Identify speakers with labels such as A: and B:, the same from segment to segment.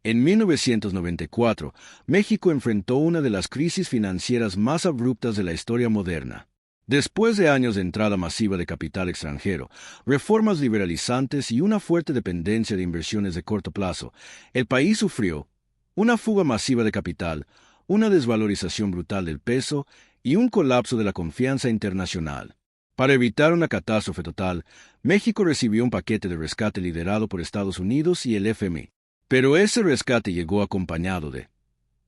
A: En 1994, México enfrentó una de las crisis financieras más abruptas de la historia moderna. Después de años de entrada masiva de capital extranjero, reformas liberalizantes y una fuerte dependencia de inversiones de corto plazo, el país sufrió una fuga masiva de capital, una desvalorización brutal del peso y un colapso de la confianza internacional. Para evitar una catástrofe total, México recibió un paquete de rescate liderado por Estados Unidos y el FMI. Pero ese rescate llegó acompañado de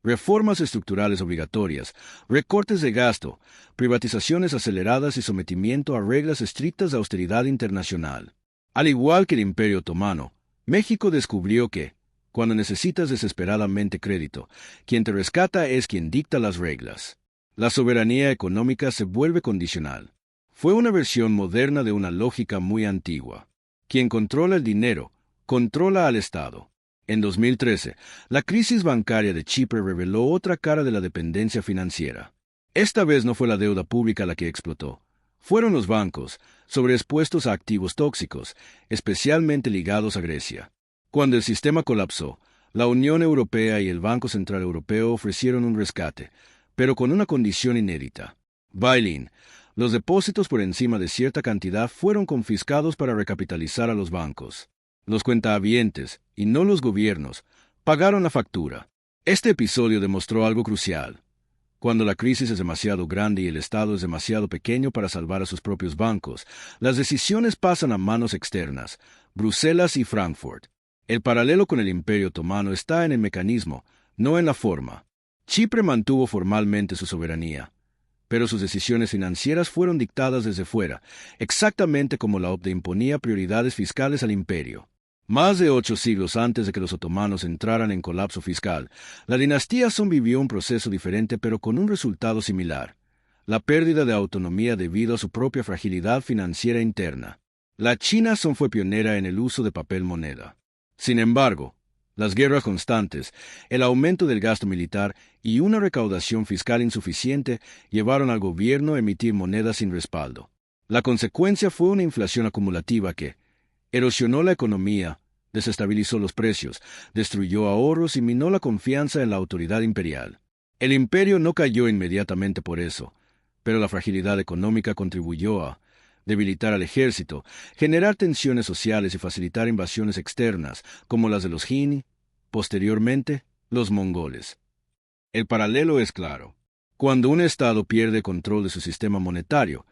A: reformas estructurales obligatorias, recortes de gasto, privatizaciones aceleradas y sometimiento a reglas estrictas de austeridad internacional. Al igual que el Imperio Otomano, México descubrió que, cuando necesitas desesperadamente crédito, quien te rescata es quien dicta las reglas. La soberanía económica se vuelve condicional. Fue una versión moderna de una lógica muy antigua. Quien controla el dinero, controla al Estado. En 2013, la crisis bancaria de Chipre reveló otra cara de la dependencia financiera. Esta vez no fue la deuda pública la que explotó. Fueron los bancos, sobreexpuestos a activos tóxicos, especialmente ligados a Grecia. Cuando el sistema colapsó, la Unión Europea y el Banco Central Europeo ofrecieron un rescate, pero con una condición inédita. Bail-in. Los depósitos por encima de cierta cantidad fueron confiscados para recapitalizar a los bancos. Los cuentahabientes, y no los gobiernos, pagaron la factura. Este episodio demostró algo crucial. Cuando la crisis es demasiado grande y el Estado es demasiado pequeño para salvar a sus propios bancos, las decisiones pasan a manos externas, Bruselas y Frankfurt. El paralelo con el Imperio Otomano está en el mecanismo, no en la forma. Chipre mantuvo formalmente su soberanía, pero sus decisiones financieras fueron dictadas desde fuera, exactamente como la OCDE imponía prioridades fiscales al imperio. Más de 8 siglos antes de que los otomanos entraran en colapso fiscal, la dinastía Song vivió un proceso diferente pero con un resultado similar: la pérdida de autonomía debido a su propia fragilidad financiera interna. La China Song fue pionera en el uso de papel moneda. Sin embargo, las guerras constantes, el aumento del gasto militar y una recaudación fiscal insuficiente llevaron al gobierno a emitir monedas sin respaldo. La consecuencia fue una inflación acumulativa que erosionó la economía, desestabilizó los precios, destruyó ahorros y minó la confianza en la autoridad imperial. El imperio no cayó inmediatamente por eso, pero la fragilidad económica contribuyó a debilitar al ejército, generar tensiones sociales y facilitar invasiones externas, como las de los Jin, posteriormente, los mongoles. El paralelo es claro. Cuando un Estado pierde control de su sistema monetario,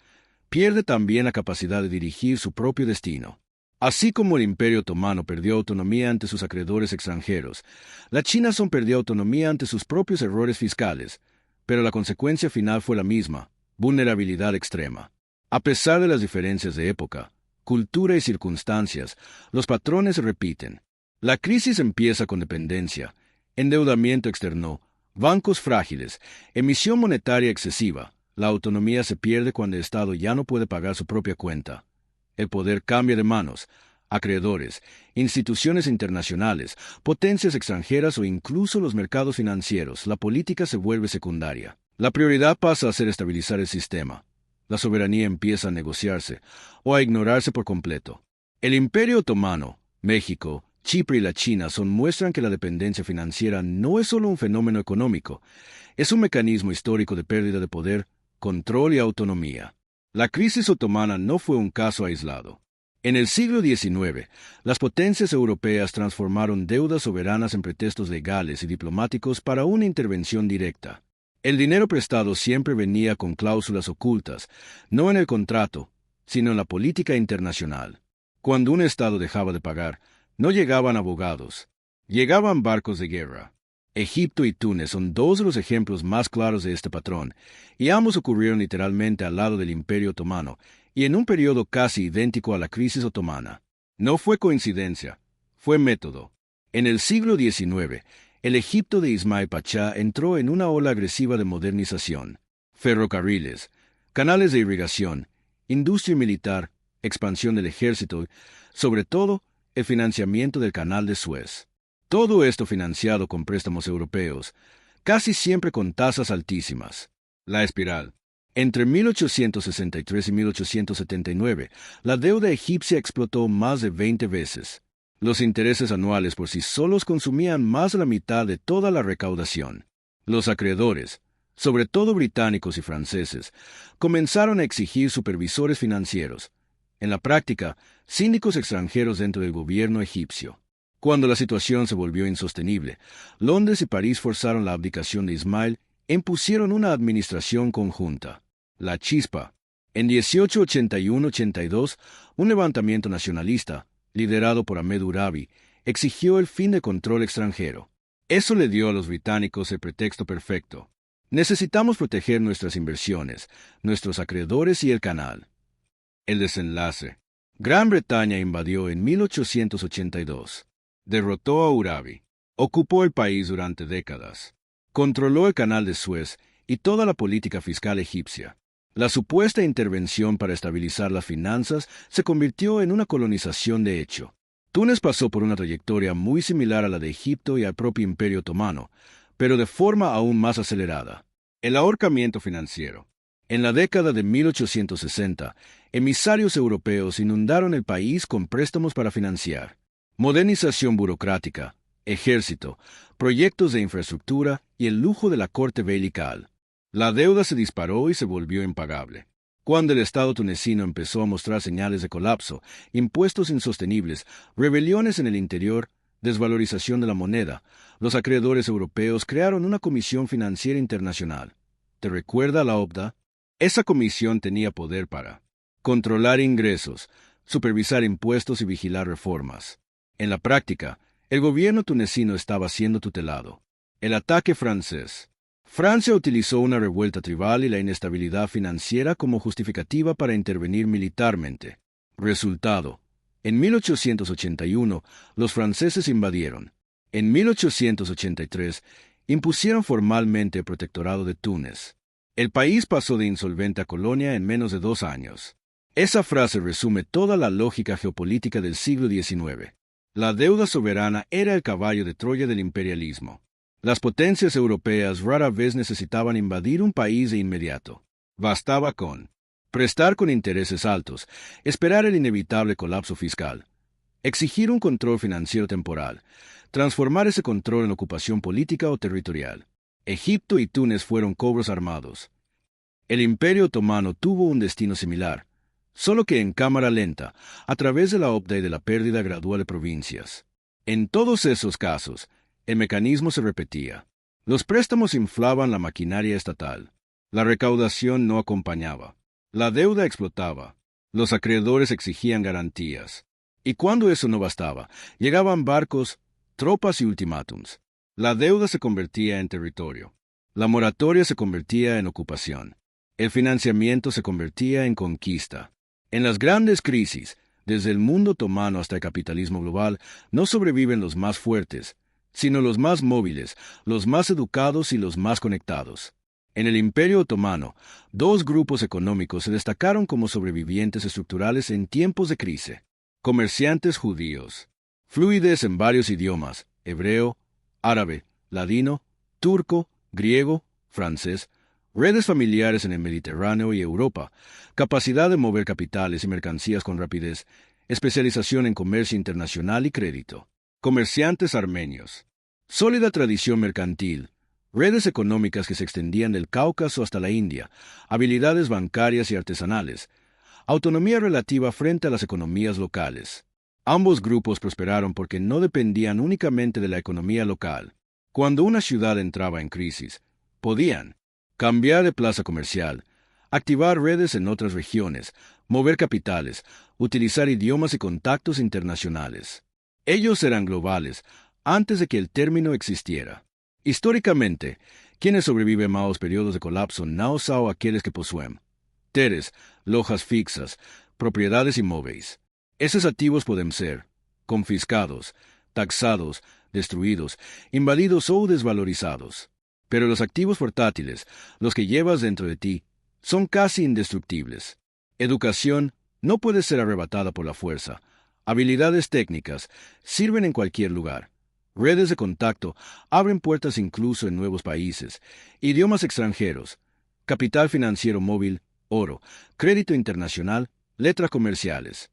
A: pierde también la capacidad de dirigir su propio destino. Así como el Imperio Otomano perdió autonomía ante sus acreedores extranjeros, la China Song perdió autonomía ante sus propios errores fiscales, pero la consecuencia final fue la misma: vulnerabilidad extrema. A pesar de las diferencias de época, cultura y circunstancias, los patrones se repiten. La crisis empieza con dependencia, endeudamiento externo, bancos frágiles, emisión monetaria excesiva. La autonomía se pierde cuando el Estado ya no puede pagar su propia cuenta. El poder cambia de manos: acreedores, instituciones internacionales, potencias extranjeras o incluso los mercados financieros. La política se vuelve secundaria. La prioridad pasa a ser estabilizar el sistema. La soberanía empieza a negociarse o a ignorarse por completo. El Imperio Otomano, México, Chipre y la China Song muestran que la dependencia financiera no es solo un fenómeno económico, es un mecanismo histórico de pérdida de poder, control y autonomía. La crisis otomana no fue un caso aislado. En el siglo XIX, las potencias europeas transformaron deudas soberanas en pretextos legales y diplomáticos para una intervención directa. El dinero prestado siempre venía con cláusulas ocultas, no en el contrato, sino en la política internacional. Cuando un Estado dejaba de pagar, no llegaban abogados, llegaban barcos de guerra. Egipto y Túnez son dos de los ejemplos más claros de este patrón, y ambos ocurrieron literalmente al lado del Imperio Otomano, y en un periodo casi idéntico a la crisis otomana. No fue coincidencia, fue método. En el siglo XIX, el Egipto de Ismail Pachá entró en una ola agresiva de modernización. Ferrocarriles, canales de irrigación, industria militar, expansión del ejército, sobre todo, el financiamiento del Canal de Suez. Todo esto financiado con préstamos europeos, casi siempre con tasas altísimas. La espiral. Entre 1863 y 1879, la deuda egipcia explotó más de 20 veces. Los intereses anuales por sí solos consumían más de la mitad de toda la recaudación. Los acreedores, sobre todo británicos y franceses, comenzaron a exigir supervisores financieros. En la práctica, síndicos extranjeros dentro del gobierno egipcio. Cuando la situación se volvió insostenible, Londres y París forzaron la abdicación de Ismail e impusieron una administración conjunta. La Chispa. En 1881-82, un levantamiento nacionalista, liderado por Ahmed Urabi, exigió el fin de control extranjero. Eso le dio a los británicos el pretexto perfecto. Necesitamos proteger nuestras inversiones, nuestros acreedores y el canal. El desenlace. Gran Bretaña invadió en 1882. Derrotó a Urabi. Ocupó el país durante décadas. Controló el canal de Suez y toda la política fiscal egipcia. La supuesta intervención para estabilizar las finanzas se convirtió en una colonización de hecho. Túnez pasó por una trayectoria muy similar a la de Egipto y al propio Imperio Otomano, pero de forma aún más acelerada. El ahorcamiento financiero. En la década de 1860, emisarios europeos inundaron el país con préstamos para financiar. Modernización burocrática, ejército, proyectos de infraestructura y el lujo de la corte belical. La deuda se disparó y se volvió impagable. Cuando el Estado tunecino empezó a mostrar señales de colapso, impuestos insostenibles, rebeliones en el interior, desvalorización de la moneda, los acreedores europeos crearon una comisión financiera internacional. ¿Te recuerda la OPDA? Esa comisión tenía poder para controlar ingresos, supervisar impuestos y vigilar reformas. En la práctica, el gobierno tunecino estaba siendo tutelado. El ataque francés. Francia utilizó una revuelta tribal y la inestabilidad financiera como justificativa para intervenir militarmente. Resultado. En 1881, los franceses invadieron. En 1883, impusieron formalmente el protectorado de Túnez. El país pasó de insolvente a colonia en menos de 2 años. Esa frase resume toda la lógica geopolítica del siglo XIX. La deuda soberana era el caballo de Troya del imperialismo. Las potencias europeas rara vez necesitaban invadir un país de inmediato. Bastaba con prestar con intereses altos, esperar el inevitable colapso fiscal, exigir un control financiero temporal, transformar ese control en ocupación política o territorial. Egipto y Túnez fueron cobros armados. El Imperio Otomano tuvo un destino similar, solo que en cámara lenta, a través de la OPDA y de la pérdida gradual de provincias. En todos esos casos, el mecanismo se repetía. Los préstamos inflaban la maquinaria estatal. La recaudación no acompañaba. La deuda explotaba. Los acreedores exigían garantías. Y cuando eso no bastaba, llegaban barcos, tropas y ultimátums. La deuda se convertía en territorio. La moratoria se convertía en ocupación. El financiamiento se convertía en conquista. En las grandes crisis, desde el mundo otomano hasta el capitalismo global, no sobreviven los más fuertes, sino los más móviles, los más educados y los más conectados. En el Imperio Otomano, 2 grupos económicos se destacaron como sobrevivientes estructurales en tiempos de crisis. Comerciantes judíos, fluides en varios idiomas, hebreo, árabe, ladino, turco, griego, francés, redes familiares en el Mediterráneo y Europa, capacidad de mover capitales y mercancías con rapidez, especialización en comercio internacional y crédito. Comerciantes armenios. Sólida tradición mercantil, redes económicas que se extendían del Cáucaso hasta la India, habilidades bancarias y artesanales, autonomía relativa frente a las economías locales. Ambos grupos prosperaron porque no dependían únicamente de la economía local. Cuando una ciudad entraba en crisis, podían cambiar de plaza comercial, activar redes en otras regiones, mover capitales, utilizar idiomas y contactos internacionales. Ellos eran globales antes de que el término existiera. Históricamente, quienes sobreviven a los periodos de colapso no son aquellos que poseen teres, lojas fixas, propiedades inmóviles. Esos activos pueden ser confiscados, taxados, destruidos, invadidos o desvalorizados. Pero los activos portátiles, los que llevas dentro de ti, son casi indestructibles. Educación no puede ser arrebatada por la fuerza. Habilidades técnicas sirven en cualquier lugar. Redes de contacto abren puertas incluso en nuevos países. Idiomas extranjeros, capital financiero móvil, oro, crédito internacional, letras comerciales.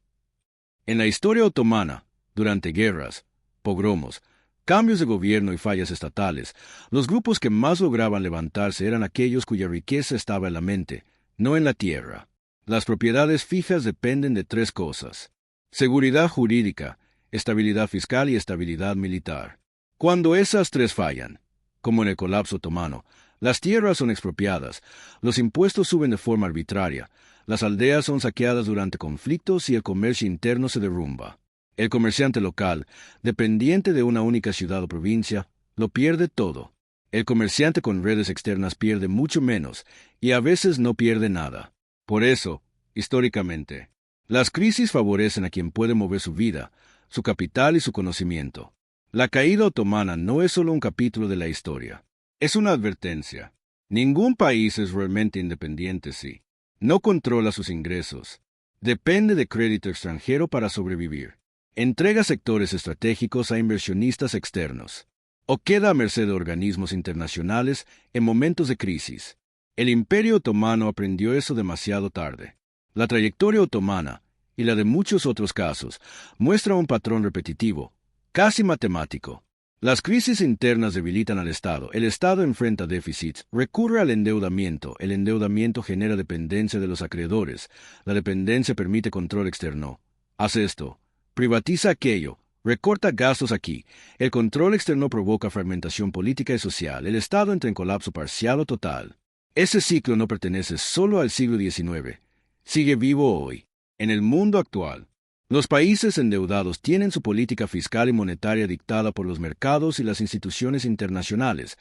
A: En la historia otomana, Durante guerras, pogromos, cambios de gobierno y fallas estatales, los grupos que más lograban levantarse eran aquellos cuya riqueza estaba en la mente, no en la tierra. Las propiedades fijas dependen de tres cosas: seguridad jurídica, estabilidad fiscal y estabilidad militar. Cuando esas tres fallan, como en el colapso otomano, las tierras son expropiadas, los impuestos suben de forma arbitraria, las aldeas son saqueadas durante conflictos y el comercio interno se derrumba. El comerciante local, dependiente de una única ciudad o provincia, lo pierde todo. El comerciante con redes externas pierde mucho menos y a veces no pierde nada. Por eso, históricamente, las crisis favorecen a quien puede mover su vida, su capital y su conocimiento. La caída otomana no es solo un capítulo de la historia. Es una advertencia. Ningún país es realmente independiente si no controla sus ingresos. Depende de crédito extranjero para sobrevivir. Entrega sectores estratégicos a inversionistas externos. O queda a merced de organismos internacionales en momentos de crisis. El Imperio Otomano aprendió eso demasiado tarde. La trayectoria otomana, y la de muchos otros casos, muestra un patrón repetitivo, casi matemático. Las crisis internas debilitan al Estado, el Estado enfrenta déficits, recurre al endeudamiento, el endeudamiento genera dependencia de los acreedores, la dependencia permite control externo. Hace esto, privatiza aquello, recorta gastos aquí, el control externo provoca fragmentación política y social, el Estado entra en colapso parcial o total. Ese ciclo no pertenece solo al siglo XIX, sigue vivo hoy, en el mundo actual. Los países endeudados tienen su política fiscal y monetaria dictada por los mercados y las instituciones internacionales.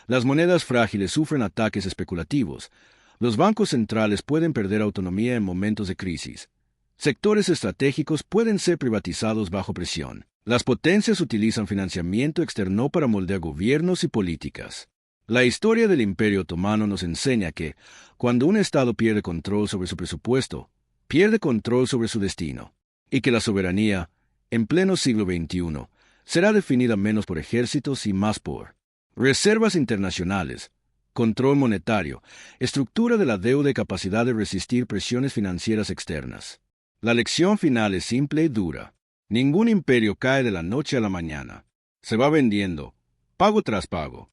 A: Las monedas frágiles sufren ataques especulativos. Los bancos centrales pueden perder autonomía en momentos de crisis. Sectores estratégicos pueden ser privatizados bajo presión. Las potencias utilizan financiamiento externo para moldear gobiernos y políticas. La historia del Imperio Otomano nos enseña que, cuando un Estado pierde control sobre su presupuesto, pierde control sobre su destino, y que la soberanía, en pleno siglo XXI, será definida menos por ejércitos y más por reservas internacionales, control monetario, estructura de la deuda y capacidad de resistir presiones financieras externas. La lección final es simple y dura. Ningún imperio cae de la noche a la mañana. Se va vendiendo, pago tras pago,